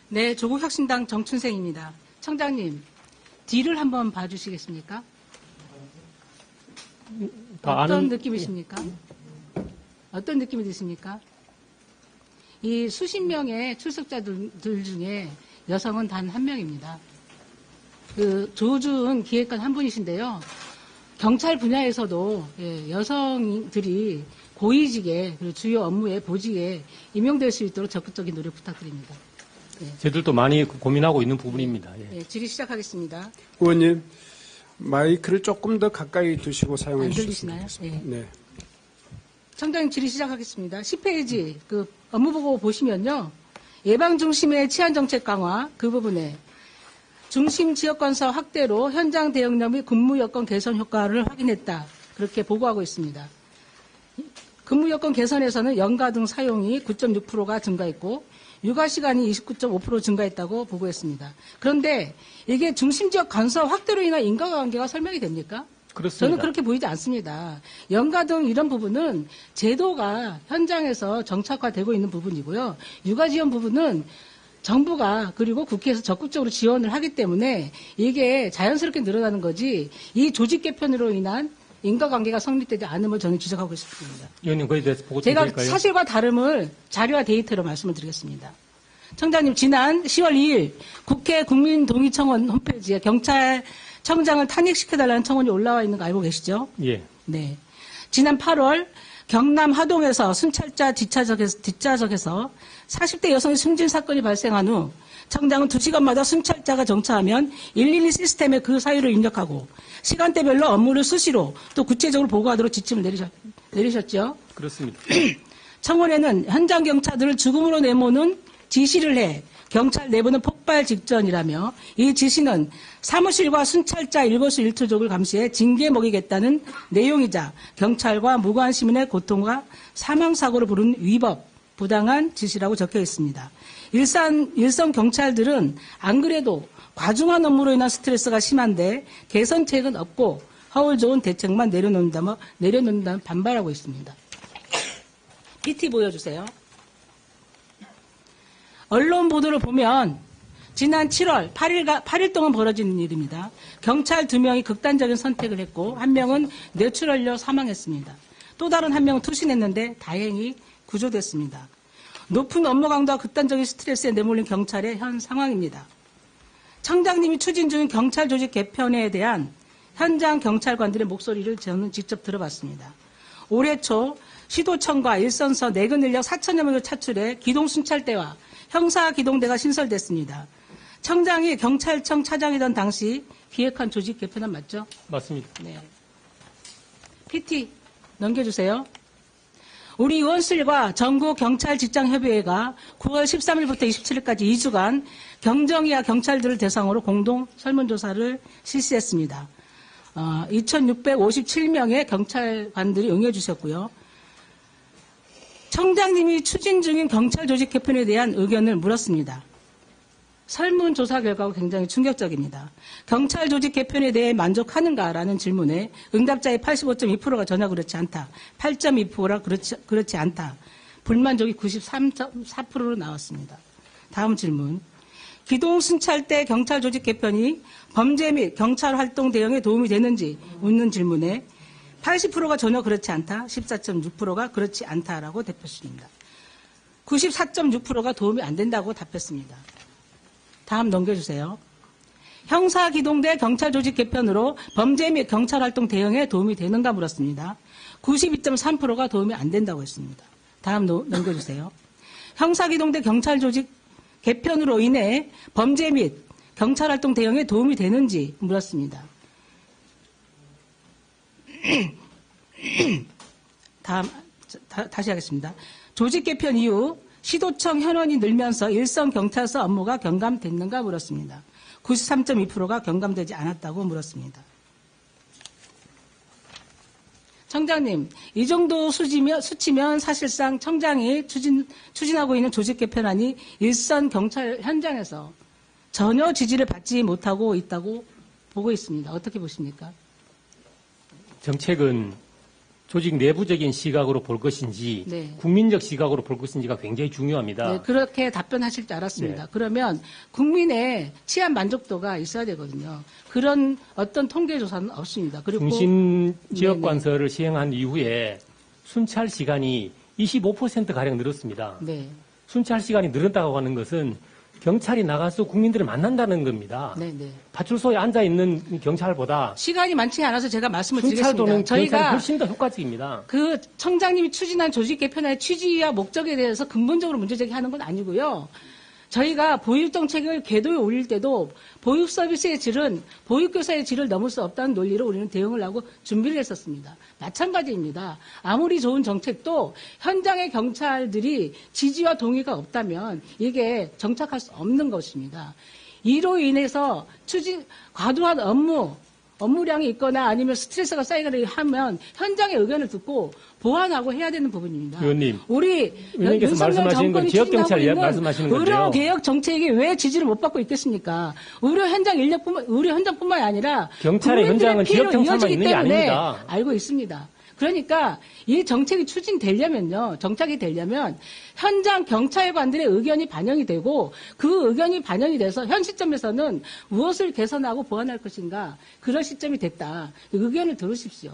네, 조국혁신당 정춘생입니다. 청장님, 뒤를 한번 봐주시겠습니까? 어떤 느낌이십니까? 어떤 느낌이 드십니까? 이 수십 명의 출석자들 중에 여성은 단 한 명입니다. 그 조준 기획관 한 분이신데요. 경찰 분야에서도 여성들이 고위직에 그리고 주요 업무에 보직에 임용될 수 있도록 적극적인 노력 부탁드립니다. 저희들도 많이 고민하고 있는 부분입니다. 질의 시작하겠습니다. 의원님, 마이크를 조금 더 가까이 두시고 사용해 주시면 들리시나요? 네. 청장님 질의 시작하겠습니다. 10페이지 그 업무보고 보시면요. 예방 중심의 치안 정책 강화 그 부분에 중심 지역 건설 확대로 현장 대응력 및 근무 여건 개선 효과를 확인했다. 그렇게 보고하고 있습니다. 근무 여건 개선에서는 연가 등 사용이 9.6%가 증가했고 육아 시간이 29.5% 증가했다고 보고했습니다. 그런데 이게 중심 지역 건설 확대로 인한 인과관계가 설명이 됩니까? 그렇습니다. 저는 그렇게 보이지 않습니다. 연가 등 이런 부분은 제도가 현장에서 정착화되고 있는 부분이고요. 육아 지원 부분은 정부가 그리고 국회에서 적극적으로 지원을 하기 때문에 이게 자연스럽게 늘어나는 거지 이 조직 개편으로 인한 인과관계가 성립되지 않음을 저는 지적하고 있습니다. 의원님, 그에 대해서 보고 제가 드릴까요? 사실과 다름을 자료와 데이터로 말씀을 드리겠습니다. 청장님, 지난 10월 2일 국회 국민동의청원 홈페이지에 경찰청장을 탄핵시켜달라는 청원이 올라와 있는 거 알고 계시죠? 예. 네. 지난 8월 경남 하동에서 순찰자 뒷좌석에서 40대 여성의 숨진 사건이 발생한 후 청장은 2시간마다 순찰자가 정차하면 112 시스템에 그 사유를 입력하고 시간대별로 업무를 수시로 또 구체적으로 보고하도록 지침을 내리셨죠. 그렇습니다. 청원에는 현장 경찰들을 죽음으로 내모는 지시를 해 경찰 내부는 폭발 직전이라며 이 지시는 사무실과 순찰자 일거수 일투족을 감시해 징계 먹이겠다는 내용이자 경찰과 무고한 시민의 고통과 사망사고를 부른 위법, 부당한 지시라고 적혀 있습니다. 일선 경찰들은 안 그래도 과중한 업무로 인한 스트레스가 심한데 개선책은 없고 허울 좋은 대책만 내려놓는다며 반발하고 있습니다. PT 보여주세요. 언론 보도를 보면 지난 7월 8일 동안 벌어진 일입니다. 경찰 2명이 극단적인 선택을 했고 1명은 뇌출혈로 사망했습니다. 또 다른 1명은 투신했는데 다행히 구조됐습니다. 높은 업무 강도와 극단적인 스트레스에 내몰린 경찰의 현 상황입니다. 청장님이 추진 중인 경찰 조직 개편에 대한 현장 경찰관들의 목소리를 저는 직접 들어봤습니다. 올해 초 시도청과 일선서 내근 인력 4천여 명을 차출해 기동순찰대와 형사기동대가 신설됐습니다. 청장이 경찰청 차장이던 당시 기획한 조직 개편은 맞죠? 맞습니다. 네. PT 넘겨주세요. 우리 의원실과 전국경찰직장협의회가 9월 13일부터 27일까지 2주간 경정이하 경찰들을 대상으로 공동 설문조사를 실시했습니다. 2,657명의 경찰관들이 응해 주셨고요. 청장님이 추진 중인 경찰 조직 개편에 대한 의견을 물었습니다. 설문조사 결과가 굉장히 충격적입니다. 경찰 조직 개편에 대해 만족하는가라는 질문에 응답자의 85.2%가 전혀 그렇지 않다. 8.2%가 그렇지 않다. 불만족이 93.4%로 나왔습니다. 다음 질문. 기동순찰대 경찰 조직 개편이 범죄 및 경찰 활동 대응에 도움이 되는지 묻는 질문에 80%가 전혀 그렇지 않다. 14.6%가 그렇지 않다라고 답했습니다. 94.6%가 도움이 안 된다고 답했습니다. 다음 넘겨주세요. 형사기동대 경찰 조직 개편으로 범죄 및 경찰 활동 대응에 도움이 되는가 물었습니다. 92.3%가 도움이 안 된다고 했습니다. 다음 넘겨주세요. 형사기동대 경찰 조직 개편으로 인해 범죄 및 경찰 활동 대응에 도움이 되는지 물었습니다. 다시 하겠습니다. 조직 개편 이후 시도청 현원이 늘면서 일선 경찰서 업무가 경감됐는가 물었습니다. 93.2%가 경감되지 않았다고 물었습니다. 청장님, 이 정도 수치면 사실상 청장이 추진하고 있는 조직 개편안이 일선 경찰 현장에서 전혀 지지를 받지 못하고 있다고 보고 있습니다. 어떻게 보십니까? 정책은 조직 내부적인 시각으로 볼 것인지 네. 국민적 시각으로 볼 것인지가 굉장히 중요합니다. 네, 그렇게 답변하실 줄 알았습니다. 네. 그러면 국민의 치안 만족도가 있어야 되거든요. 그런 어떤 통계 조사는 없습니다. 그리고 중심 지역 네네. 관설을 시행한 이후에 순찰 시간이 25%가량 늘었습니다. 네, 순찰 시간이 늘었다고 하는 것은 경찰이 나가서 국민들을 만난다는 겁니다. 네, 네. 파출소에 앉아 있는 경찰보다 시간이 많지 않아서 제가 말씀을 순찰 도는 드리겠습니다. 경찰이 저희가 훨씬 더 효과적입니다. 그 청장님이 추진한 조직 개편의 취지와 목적에 대해서 근본적으로 문제 제기하는 건 아니고요. 저희가 보육 정책을 궤도에 올릴 때도 보육 서비스의 질은 보육 교사의 질을 넘을 수 없다는 논리로 우리는 대응을 하고 준비를 했었습니다. 마찬가지입니다. 아무리 좋은 정책도 현장의 경찰들이 지지와 동의가 없다면 이게 정착할 수 없는 것입니다. 이로 인해서 과도한 업무량이 있거나 아니면 스트레스가 쌓이거나 하면 현장의 의견을 듣고 보완하고 해야 되는 부분입니다. 의원님, 우리 의원님께서 윤석열 말씀하시는 건 정권이 지역경찰 추진하고 있는 말씀하시는 건데요. 의료 개혁 정책이 왜 지지를 못 받고 있겠습니까? 의료 현장뿐만 아니라 경찰의 국민들의 현장은 피해로 지역경찰만 이어지기 있는 게 때문에 아닙니다. 알고 있습니다. 그러니까 이 정책이 정착이 되려면 현장 경찰관들의 의견이 반영이 되고 그 의견이 반영이 돼서 현 시점에서는 무엇을 개선하고 보완할 것인가 그런 시점이 됐다. 의견을 들으십시오.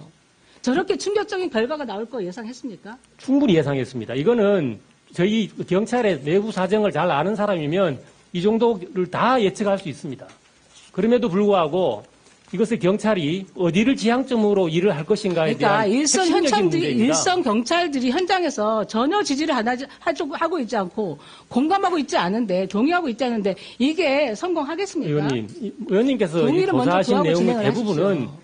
저렇게 충격적인 결과가 나올 거 예상했습니까? 충분히 예상했습니다. 이거는 저희 경찰의 내부 사정을 잘 아는 사람이면 이 정도를 다 예측할 수 있습니다. 그럼에도 불구하고 이것을 경찰이 어디를 지향점으로 일을 할 것인가에 그러니까 대한 핵심적인 문제입니다. 일선 경찰들이 현장에서 전혀 지지를 하고 있지 않고 공감하고 있지 않은데 동의하고 있지 않은데 이게 성공하겠습니까? 의원님께서 동의를 먼저 조사하신 구하고 내용의 진행을 대부분은 하십시오.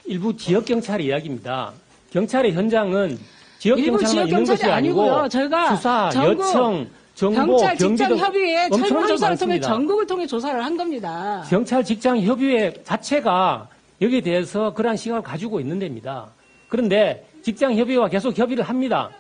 일부 지역 경찰의 이야기입니다. 경찰의 현장은 지역 일부 경찰만 지역 있는 것이 경찰이 아니고 아니고요. 저희가 수사, 전국 여청, 정보, 경찰 경비 직장 등 협의회 엄청나게 설문조사를 통해 많습니다. 전국을 통해 조사를 한 겁니다. 경찰 직장 협의회 자체가 여기에 대해서 그러한 시각을 가지고 있는 데입니다. 그런데 직장 협의회와 계속 협의를 합니다.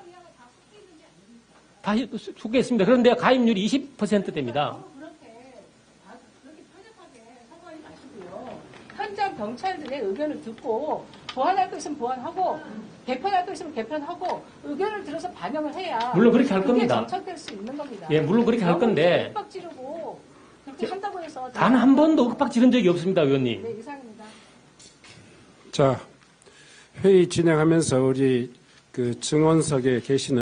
다 속개했습니다. 그런데 가입률이 20%대입니다. 그렇게 편협하게 사고하지 마시고요. 현장 경찰들의 의견을 듣고 보완할 거 있으면 보완하고 개편할 거 있으면 개편하고 의견을 들어서 반영을 해야 물론 그렇게 할 그게 겁니다. 정착될 수 있는 겁니다. 예, 물론 그렇게 할 건데 빡 지르고 그렇게 한다고 해서 단 한 번도 윽박 지른 적이 없습니다, 의원님. 네, 이상입니다. 자, 회의 진행하면서 우리 그 증언석에 계시는